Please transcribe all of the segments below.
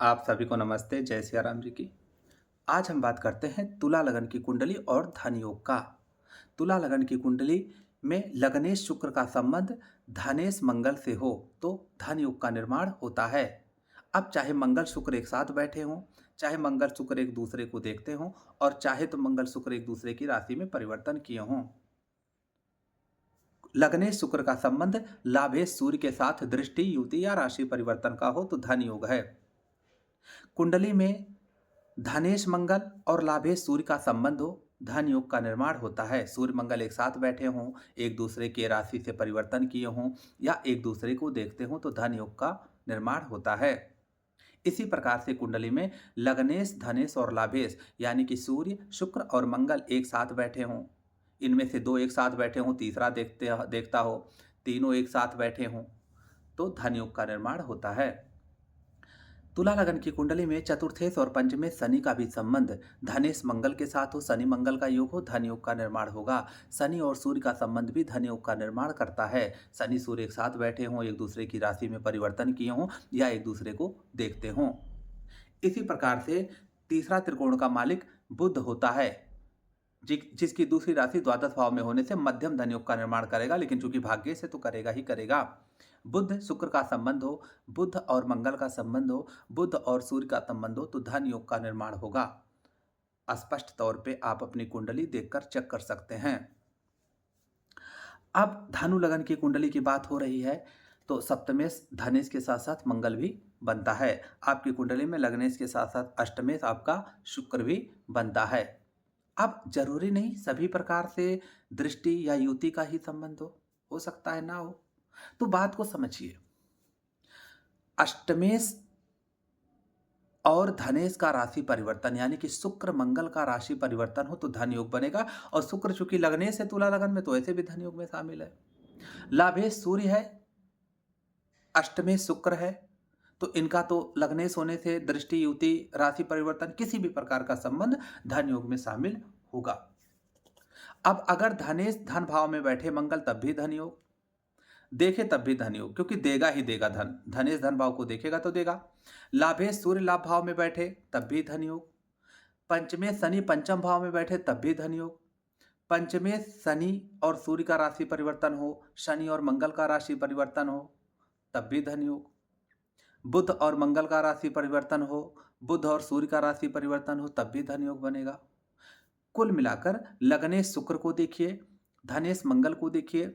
आप सभी को नमस्ते, जय सिया राम जी की। आज हम बात करते हैं तुला लगन की कुंडली और धन योग का। तुला लगन की कुंडली में लग्नेश शुक्र का संबंध धनेश मंगल से हो तो धन योग का निर्माण होता है। अब चाहे मंगल शुक्र एक साथ बैठे हों, चाहे मंगल शुक्र एक दूसरे को देखते हों और चाहे तो मंगल शुक्र एक दूसरे की राशि में परिवर्तन किए हों, लग्नेश शुक्र का संबंध लाभेश सूर्य के साथ दृष्टि, युति या राशि परिवर्तन का हो तो धन योग है। कुंडली में धनेश मंगल और लाभेश सूर्य का संबंध हो, धन योग का निर्माण होता है। सूर्य मंगल एक साथ बैठे हों, एक दूसरे के राशि से परिवर्तन किए हों या एक दूसरे को देखते हों तो धन योग का निर्माण होता है। इसी प्रकार से कुंडली में लग्नेश, धनेश और लाभेश यानी कि सूर्य, शुक्र और मंगल एक साथ बैठे हों, इनमें से दो एक साथ बैठे हों, तीसरा देखता हो, तीनों एक साथ बैठे हों तो धन योग का निर्माण होता है। तुला लगन की कुंडली में चतुर्थेश और पंचमेश शनि का भी संबंध धनेश मंगल के साथ हो, शनि मंगल का योग हो, धन योग का निर्माण होगा। शनि और सूर्य का संबंध भी धन योग का निर्माण करता है। शनि सूर्य एक साथ बैठे हों, एक दूसरे की राशि में परिवर्तन किए हों या एक दूसरे को देखते हों। इसी प्रकार से तीसरा त्रिकोण का मालिक बुध होता है, जिसकी दूसरी राशि द्वादश भाव में होने से मध्यम धन योग का निर्माण करेगा, लेकिन चूंकि भाग्य से तो करेगा ही करेगा। बुध शुक्र का संबंध हो, बुध और मंगल का संबंध हो, बुध और सूर्य का संबंध हो तो धन योग का निर्माण होगा। स्पष्ट तौर पे आप अपनी कुंडली देखकर चेक कर सकते हैं। अब धनु लगन की कुंडली की बात हो रही है तो सप्तमेश धनेश के साथ साथ मंगल भी बनता है। आपकी कुंडली में लग्नेश के साथ साथ अष्टमेश आपका शुक्र भी बनता है। अब जरूरी नहीं सभी प्रकार से दृष्टि या युति का ही संबंध हो सकता है ना हो। तो बात को समझिए, अष्टमेश और धनेश का राशि परिवर्तन यानी कि शुक्र मंगल का राशि परिवर्तन हो तो धन योग बनेगा, और शुक्र चूंकि लगनेश है तुला लगन में तो ऐसे भी धन योग में शामिल है। लाभेश सूर्य है, अष्टमेश शुक्र है, तो इनका तो लग्नेश होने से दृष्टि, युति, राशि परिवर्तन किसी भी प्रकार का संबंध धन योग में शामिल होगा। अब अगर धनेश धन भाव में बैठे मंगल तब भी धन योग, देखे तब भी धन योग, क्योंकि देगा ही देगा धन, धनेश धन भाव को देखेगा तो देगा। लाभेश सूर्य लाभ भाव में बैठे तब भी धन योग, पंचमेश शनि पंचम भाव में बैठे तब भी धन योग, पंचमेश शनि और सूर्य का राशि परिवर्तन हो, शनि और मंगल का राशि परिवर्तन हो तब भी धन योग, बुध और मंगल का राशि परिवर्तन हो, बुध और सूर्य का राशि परिवर्तन हो तब भी धन योग बनेगा। कुल मिलाकर लग्नेश शुक्र को देखिए, धनेश मंगल को देखिए,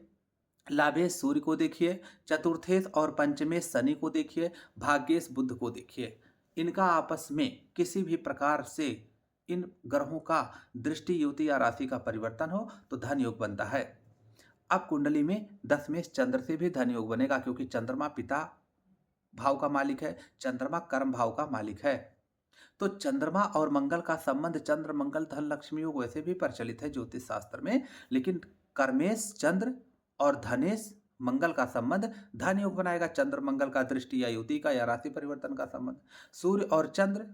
लाभेश सूर्य को देखिए, चतुर्थेश और पंचमेश शनि को देखिए, भाग्येश बुध को देखिए। इनका आपस में किसी भी प्रकार से इन ग्रहों का दृष्टि, युति या राशि का परिवर्तन हो तो धन योग बनता है। अब कुंडली में दशमेश चंद्र से भी धन योग बनेगा, क्योंकि चंद्रमा पिता भाव का मालिक है, चंद्रमा कर्म भाव का मालिक है। तो चंद्रमा और मंगल का संबंध चंद्र मंगल धन लक्ष्मी योग वैसे भी प्रचलित है ज्योतिष शास्त्र में, लेकिन कर्मेश चंद्र और धनेश मंगल का संबंध धन योग बनाएगा। चंद्र मंगल का दृष्टि या युति का या राशि परिवर्तन का संबंध, सूर्य और चंद्र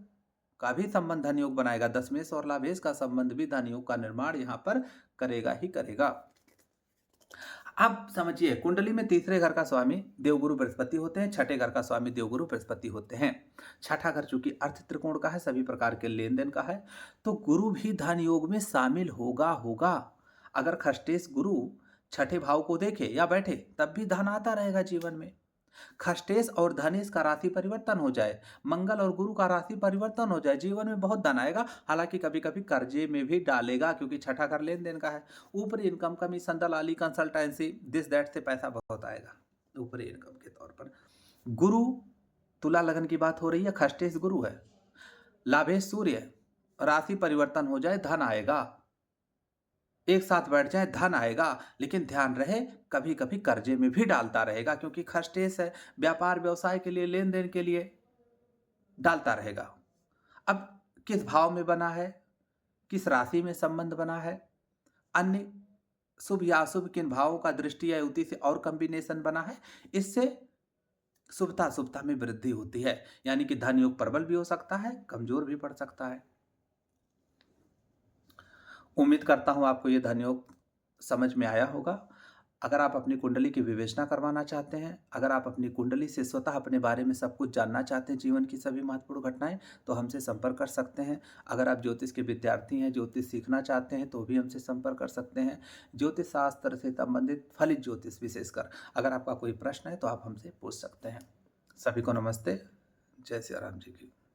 का भी संबंध धन योग बनाएगा। दशमेश और लाभेश का संबंध भी धन योग का निर्माण यहाँ पर करेगा ही करेगा। अब समझिए, कुंडली में तीसरे घर का स्वामी देवगुरु बृहस्पति होते हैं, छठे घर का स्वामी देवगुरु बृहस्पति होते हैं। छठा घर चूंकि अर्थ त्रिकोण का है, सभी प्रकार के लेन देन का है, तो गुरु भी धन योग में शामिल होगा। अगर खष्टेश गुरु छठे भाव को देखे या बैठे तब भी धन आता रहेगा जीवन में। खष्टेश और धनेश का राशि परिवर्तन हो जाए, मंगल और गुरु का राशि परिवर्तन हो जाए, जीवन में बहुत धन आएगा। हालांकि कभी कभी कर्जे में भी डालेगा, क्योंकि छठा घर लेन देन का है। ऊपरी इनकम, कमीशन, दलाली, कंसल्टेंसी, दिस दैट से पैसा बहुत आएगा ऊपरी इनकम के तौर पर। गुरु तुला लगन की बात हो रही है, खष्टेश गुरु है, लाभेश सूर्य है, राशि परिवर्तन हो जाए धन आएगा, एक साथ बैठ जाए धन आएगा, लेकिन ध्यान रहे कभी कभी कर्जे में भी डालता रहेगा, क्योंकि खष्टेश है, व्यापार व्यवसाय के लिए, लेन देन के लिए डालता रहेगा। अब किस भाव में बना है, किस राशि में संबंध बना है, अन्य शुभ या अशुभ किन भावों का दृष्टि या युति से और कॉम्बिनेशन बना है, इससे शुभता शुभता में वृद्धि होती है। यानी कि धन योग प्रबल भी हो सकता है, कमजोर भी पड़ सकता है। उम्मीद करता हूं आपको यह धन योग समझ में आया होगा। अगर आप अपनी कुंडली की विवेचना करवाना चाहते हैं, अगर आप अपनी कुंडली से स्वतः अपने बारे में सब कुछ जानना चाहते हैं, जीवन की सभी महत्वपूर्ण घटनाएँ, तो हमसे संपर्क कर सकते हैं। अगर आप ज्योतिष के विद्यार्थी हैं, ज्योतिष सीखना चाहते हैं, तो भी हमसे संपर्क कर सकते हैं। ज्योतिष शास्त्र से संबंधित फलित ज्योतिष विशेषकर अगर आपका कोई प्रश्न है, तो आप हमसे पूछ सकते हैं। सभी को नमस्ते। जय सिया राम जी की।